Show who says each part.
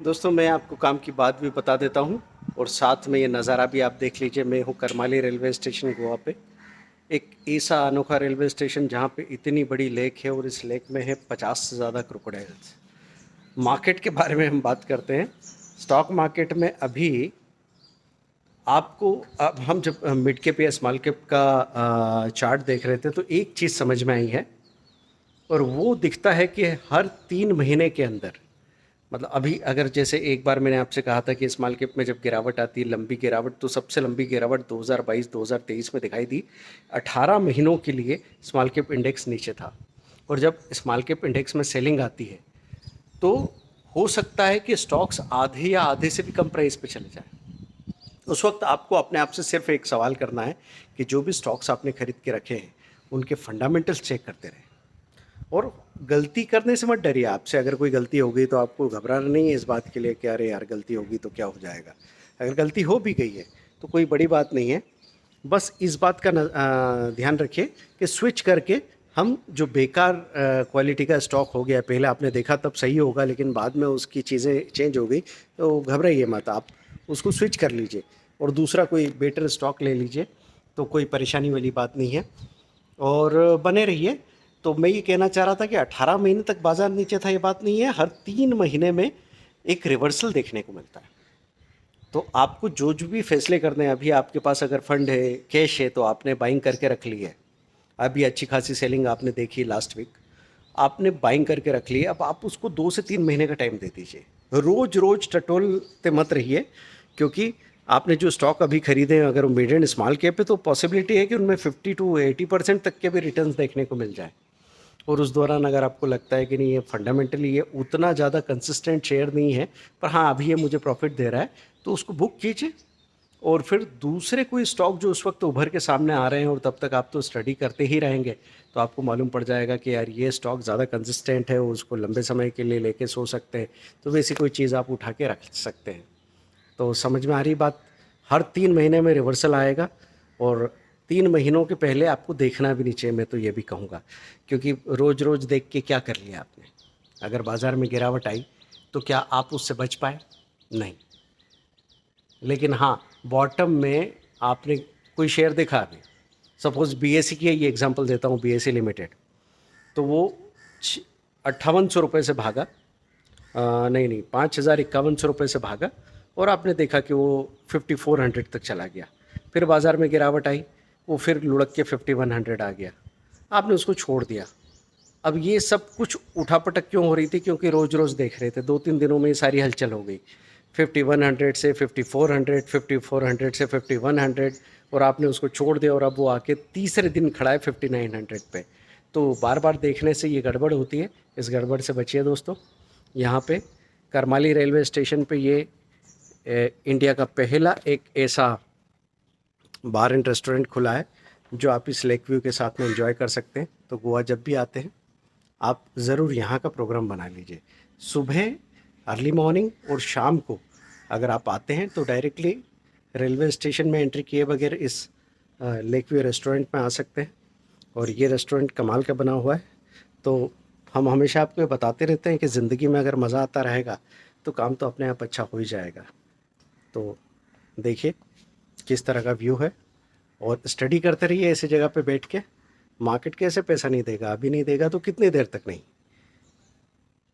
Speaker 1: दोस्तों मैं आपको काम की बात भी बता देता हूँ और साथ में ये नज़ारा भी आप देख लीजिए। मैं हूँ करमाली रेलवे स्टेशन गोवा पे। एक ऐसा अनोखा रेलवे स्टेशन जहाँ पे इतनी बड़ी लेक है और इस लेक में है 50 से ज़्यादा क्रोकोडाइल्स। मार्केट के बारे में हम बात करते हैं। स्टॉक मार्केट में अभी आपको, अब हम जब मिड कैप या स्मॉल कैप का चार्ट देख रहे थे तो एक चीज़ समझ में आई है, और वो दिखता है कि हर 3 महीने के अंदर, मतलब अभी अगर जैसे एक बार मैंने आपसे कहा था कि स्मॉल कैप में जब गिरावट आती है, लंबी गिरावट, तो सबसे लंबी गिरावट 2022-2023 में दिखाई दी। 18 महीनों के लिए स्मॉल कैप इंडेक्स नीचे था। और जब स्मॉल कैप इंडेक्स में सेलिंग आती है तो हो सकता है कि स्टॉक्स आधे या आधे से भी कम प्राइस पे चले जाए। उस वक्त आपको अपने आप से सिर्फ एक सवाल करना है कि जो भी स्टॉक्स आपने खरीद के रखे हैं उनके फंडामेंटल्स चेक करते रहें। और गलती करने से मत डरिए। आपसे अगर कोई गलती हो गई तो आपको घबराना नहीं है इस बात के लिए कि अरे यार गलती होगी तो क्या हो जाएगा। अगर गलती हो भी गई है तो कोई बड़ी बात नहीं है। बस इस बात का ध्यान रखिए कि स्विच करके हम जो बेकार क्वालिटी का स्टॉक हो गया, पहले आपने देखा तब सही होगा लेकिन बाद में उसकी चीज़ें चेंज हो गई, तो घबराइए मत, आप उसको स्विच कर लीजिए और दूसरा कोई बेटर स्टॉक ले लीजिए। तो कोई परेशानी वाली बात नहीं है और बने रहिए। तो मैं ये कहना चाह रहा था कि 18 महीने तक बाज़ार नीचे था, ये बात नहीं है। हर 3 महीने में एक रिवर्सल देखने को मिलता है। तो आपको जो भी फैसले करने हैं, अभी आपके पास अगर फंड है, कैश है, तो आपने बाइंग करके रख ली है। अभी अच्छी खासी सेलिंग आपने देखी लास्ट वीक, आपने बाइंग करके रख ली है। अब आप उसको 2 से 3 महीने का टाइम दे दीजिए। रोज़ रोज़ टटोलते मत रहिए, क्योंकि आपने जो स्टॉक अभी खरीदे हैं अगर वो मिड एंड स्मॉल कैप है तो पॉसिबिलिटी है कि उनमें 50 to 80% तक के भी रिटर्न्स देखने को मिल जाए। और उस दौरान अगर आपको लगता है कि नहीं ये फंडामेंटली ये उतना ज़्यादा कंसिस्टेंट शेयर नहीं है, पर हाँ अभी ये मुझे प्रॉफिट दे रहा है, तो उसको बुक कीजिए। और फिर दूसरे कोई स्टॉक जो उस वक्त उभर के सामने आ रहे हैं और तब तक आप तो स्टडी करते ही रहेंगे, तो आपको मालूम पड़ जाएगा कि यार ये स्टॉक ज़्यादा कंसिस्टेंट है, उसको लंबे समय के लिए लेके सो सकते हैं, तो वैसी कोई चीज़ आप उठा के रख सकते हैं। तो समझ में आ रही बात। हर 3 महीने में रिवर्सल आएगा और 3 महीनों के पहले आपको देखना भी नहीं चाहिए, मैं तो ये भी कहूँगा, क्योंकि रोज़ रोज़ देख के क्या कर लिया आपने। अगर बाज़ार में गिरावट आई तो क्या आप उससे बच पाए? नहीं। लेकिन हाँ, बॉटम में आपने कोई शेयर देखा अभी, सपोज़ बीएसई की ये एग्जांपल देता हूँ, बीएसई लिमिटेड, तो वो 5800 रुपये से भागा, नहीं नहीं, 51,100 रुपये से भागा, और आपने देखा कि वो 5400 तक चला गया। फिर बाज़ार में गिरावट आई, वो फिर लुढ़क के 5100 आ गया, आपने उसको छोड़ दिया। अब ये सब कुछ उठापटक क्यों हो रही थी? क्योंकि रोज़ रोज़ देख रहे थे। 2-3 दिनों में ये सारी हलचल हो गई, 5100 से 5400, 5400 से 5100, और आपने उसको छोड़ दिया और अब वो आके तीसरे दिन खड़ा है 5900 पे। तो बार बार देखने से ये गड़बड़ होती है, इस गड़बड़ से बचिए दोस्तों। यहाँ पे करमाली रेलवे स्टेशन पे ये इंडिया का पहला एक ऐसा बार एंड रेस्टोरेंट खुला है जो आप इस लेक व्यू के साथ में एंजॉय कर सकते हैं। तो गोवा जब भी आते हैं आप ज़रूर यहाँ का प्रोग्राम बना लीजिए। सुबह अर्ली मॉर्निंग और शाम को अगर आप आते हैं तो डायरेक्टली रेलवे स्टेशन में एंट्री किए बगैर इस लेक व्यू रेस्टोरेंट में आ सकते हैं। और ये रेस्टोरेंट कमाल का बना हुआ है। तो हम हमेशा आपको ये बताते रहते हैं कि ज़िंदगी में अगर मज़ा आता रहेगा तो काम तो अपने आप अच्छा हो ही जाएगा। तो देखिए किस तरह का व्यू है, और स्टडी करते रहिए ऐसी जगह पे बैठ के। मार्केट कैसे पैसा नहीं देगा? अभी नहीं देगा तो कितनी देर तक नहीं।